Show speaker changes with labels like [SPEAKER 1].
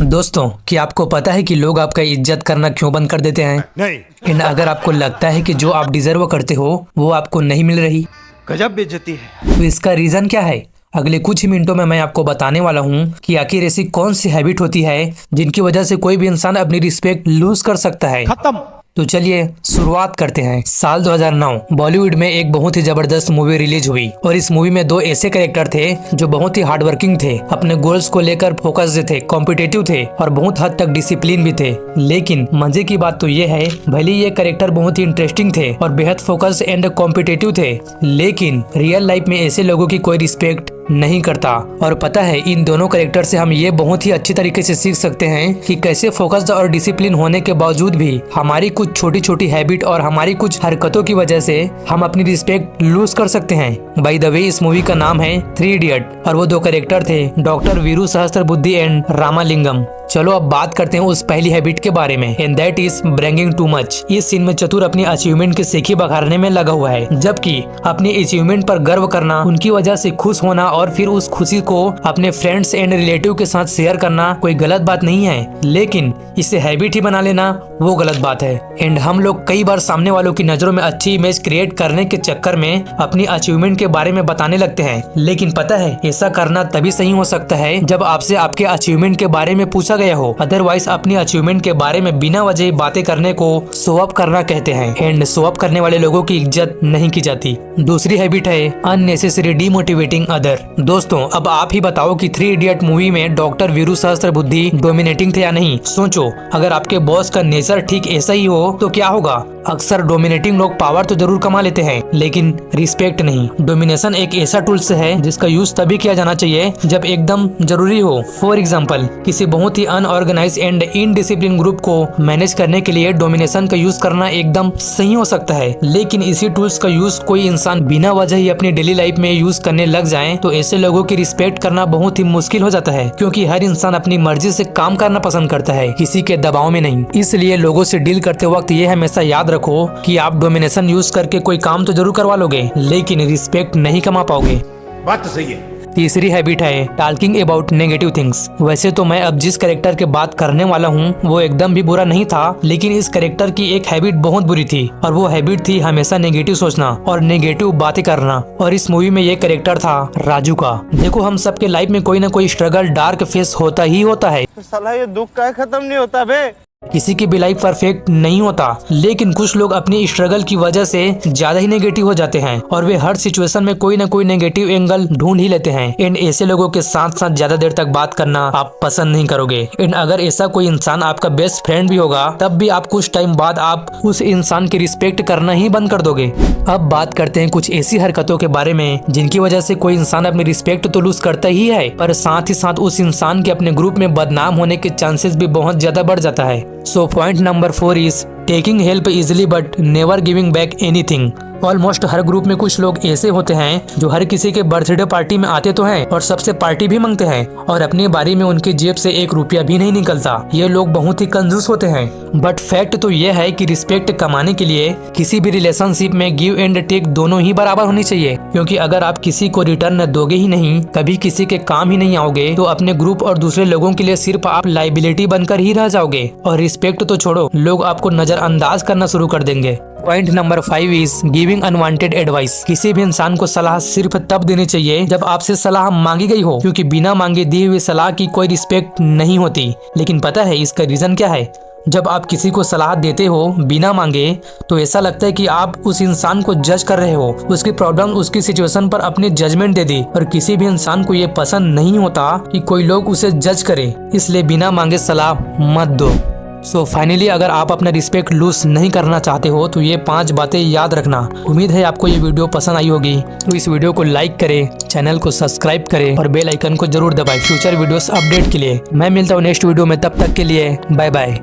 [SPEAKER 1] दोस्तों, क्या आपको पता है कि लोग आपका इज्जत करना क्यों बंद कर देते हैं?
[SPEAKER 2] नहीं।
[SPEAKER 1] अगर आपको लगता है कि जो आप डिजर्व करते हो वो आपको नहीं मिल रही,
[SPEAKER 2] गजब बेइज्जती है।
[SPEAKER 1] तो इसका रीजन क्या है? अगले कुछ ही मिनटों में मैं आपको बताने वाला हूँ कि आखिर ऐसी कौन सी हैबिट होती है जिनकी वजह से कोई भी इंसान अपनी रिस्पेक्ट लूज कर सकता है।
[SPEAKER 2] खत्म।
[SPEAKER 1] तो चलिए शुरुआत करते हैं। साल 2009 बॉलीवुड में एक बहुत ही जबरदस्त मूवी रिलीज हुई और इस मूवी में दो ऐसे कैरेक्टर थे जो बहुत ही हार्ड वर्किंग थे, अपने गोल्स को लेकर फोकस्ड थे, कॉम्पिटिटिव थे और बहुत हद तक डिसिप्लिन भी थे। लेकिन मजे की बात तो ये है, भले ये कैरेक्टर बहुत ही इंटरेस्टिंग थे और बेहद फोकस्ड एंड कॉम्पिटिटिव थे, लेकिन रियल लाइफ में ऐसे लोगों की कोई रिस्पेक्ट नहीं करता। और पता है, इन दोनों कैरेक्टर से हम ये बहुत ही अच्छी तरीके से सीख सकते हैं कि कैसे फोकस्ड और डिसिप्लिन होने के बावजूद भी हमारी कुछ छोटी छोटी हैबिट और हमारी कुछ हरकतों की वजह से हम अपनी रिस्पेक्ट लूज कर सकते हैं। बाय द वे, इस मूवी का नाम है 3 इडियट और वो दो कैरेक्टर थे डॉक्टर वीरू सहस्त्रबुद्धे एंड रामालिंगम। चलो अब बात करते हैं उस पहली हैबिट के बारे में, and that is bringing too much. इस सीन में चतुर अपनी अचीवमेंट की सीखी बखारने में लगा हुआ है, जबकि अपनी अचीवमेंट पर गर्व करना, उनकी वजह से खुश होना और फिर उस खुशी को अपने फ्रेंड्स एंड रिलेटिव के साथ शेयर करना कोई गलत बात नहीं है, लेकिन इसे हैबिट ही बना लेना वो गलत बात है। एंड हम लोग कई बार सामने वालों की नजरों में अच्छी इमेज क्रिएट करने के चक्कर में अपनी अचीवमेंट के बारे में बताने लगते हैं, लेकिन पता है ऐसा करना तभी सही हो सकता है जब आपसे आपके अचीवमेंट के बारे में पूछा गया हो। अदरवाइज अपनी अचीवमेंट के बारे में बिना वजह बातें करने को शो अप करना कहते हैं, एंड शो अप करने वाले लोगों की इज्जत नहीं की जाती। दूसरी हैबिट है अननेसेसरी डीमोटिवेटिंग अदर। दोस्तों, अब आप ही बताओ कि 3 इडियट मूवी में डॉक्टर वीरू सहस्त्रबुद्धे डोमिनेटिंग थे या नहीं? सोचो, अगर आपके बॉस का नेचर ठीक ऐसा ही हो तो क्या होगा? अक्सर डोमिनेटिंग लोग पावर तो जरूर कमा लेते हैं, लेकिन रिस्पेक्ट नहीं। डोमिनेशन एक ऐसा टूल्स है जिसका यूज तभी किया जाना चाहिए जब एकदम जरूरी हो। फॉर एग्जाम्पल, किसी बहुत ही अनऑर्गेनाइज एंड इनडिसिप्लिन ग्रुप को मैनेज करने के लिए डोमिनेशन का यूज करना एकदम सही हो सकता है, लेकिन इसी टूल्स का यूज कोई इंसान बिना वजह ही अपनी डेली लाइफ में यूज करने लग जाए तो ऐसे लोगों की रिस्पेक्ट करना बहुत ही मुश्किल हो जाता है, क्योंकि हर इंसान अपनी मर्जी से काम करना पसंद करता है, किसी के दबाव में नहीं। इसलिए लोगों से डील करते वक्त ये हमेशा याद रखो कि आप डोमिनेशन यूज करके कोई काम तो जरूर करवा लोगे, लेकिन रिस्पेक्ट नहीं कमा पाओगे।
[SPEAKER 2] बात तो सही है।
[SPEAKER 1] तीसरी हैबिट है टॉकिंग अबाउट नेगेटिव थिंग्स। वैसे तो मैं अब जिस कैरेक्टर की बात करने वाला हूँ वो एकदम भी बुरा नहीं था, लेकिन इस कैरेक्टर की एक हैबिट बहुत बुरी थी और वो हैबिट थी हमेशा नेगेटिव सोचना और नेगेटिव बातें करना। और इस मूवी में ये कैरेक्टर था राजू का। देखो, हम सबके लाइफ में कोई ना कोई स्ट्रगल, डार्क फेस होता ही होता है।
[SPEAKER 2] साला ये दुख का खत्म नहीं होता बे।
[SPEAKER 1] किसी की भी लाइफ परफेक्ट नहीं होता, लेकिन कुछ लोग अपनी स्ट्रगल की वजह से ज्यादा ही नेगेटिव हो जाते हैं और वे हर सिचुएशन में कोई ना कोई नेगेटिव एंगल ढूंढ ही लेते हैं। एंड ऐसे लोगों के साथ साथ ज्यादा देर तक बात करना आप पसंद नहीं करोगे। एंड अगर ऐसा कोई इंसान आपका बेस्ट फ्रेंड भी होगा, तब भी आप कुछ टाइम बाद आप उस इंसान की रिस्पेक्ट करना ही बंद कर दोगे। अब बात करते हैं कुछ ऐसी हरकतों के बारे में जिनकी वजह से कोई इंसान अपनी रिस्पेक्ट तो लूज करता ही है, पर साथ ही साथ उस इंसान के अपने ग्रुप में बदनाम होने के चांसेस भी बहुत ज्यादा बढ़ जाता है। So point number 4 is taking help easily but never giving back anything. Almost her group में कुछ लोग ऐसे होते हैं जो हर किसी के बर्थडे पार्टी में आते तो हैं और सबसे पार्टी भी मांगते हैं और अपनी बारी में उनकी जेब से 1 रुपया भी नहीं निकलता। ये लोग बहुत ही कंजूस होते हैं। बट फैक्ट तो ये है कि रिस्पेक्ट कमाने के लिए किसी भी रिलेशनशिप में गिव एंड टेक दोनों ही बराबर होनी चाहिए, क्योंकि अगर आप किसी को रिटर्न दोगे ही नहीं, कभी किसी के काम ही नहीं आओगे, तो अपने ग्रुप और दूसरे लोगों के लिए सिर्फ आप लाइबिलिटी बनकर ही रह जाओगे और रिस्पेक्ट तो छोड़ो, लोग आपको नजरअंदाज करना शुरू कर देंगे। Point number 5 is giving unwanted advice. किसी भी इंसान को सलाह सिर्फ तब देनी चाहिए जब आपसे सलाह मांगी गई हो, क्योंकि बिना मांगे दी हुई सलाह की कोई रिस्पेक्ट नहीं होती। लेकिन पता है इसका रीजन क्या है? जब आप किसी को सलाह देते हो बिना मांगे, तो ऐसा लगता है कि आप उस इंसान को जज कर रहे हो, उसकी प्रॉब्लम, उसकी सिचुएशन पर अपनी जजमेंट दे दी। और किसी भी इंसान को ये पसंद नहीं होता कि कोई लोग उसे जज करे, इसलिए बिना मांगे सलाह मत दो। सो फाइनली, अगर आप अपना रिस्पेक्ट लूज नहीं करना चाहते हो तो ये 5 बातें याद रखना। उम्मीद है आपको ये वीडियो पसंद आई होगी, तो इस वीडियो को लाइक करें, चैनल को सब्सक्राइब करें और बेल आइकन को जरूर दबाएं फ्यूचर वीडियोस अपडेट के लिए। मैं मिलता हूँ नेक्स्ट वीडियो में, तब तक के लिए बाय बाय।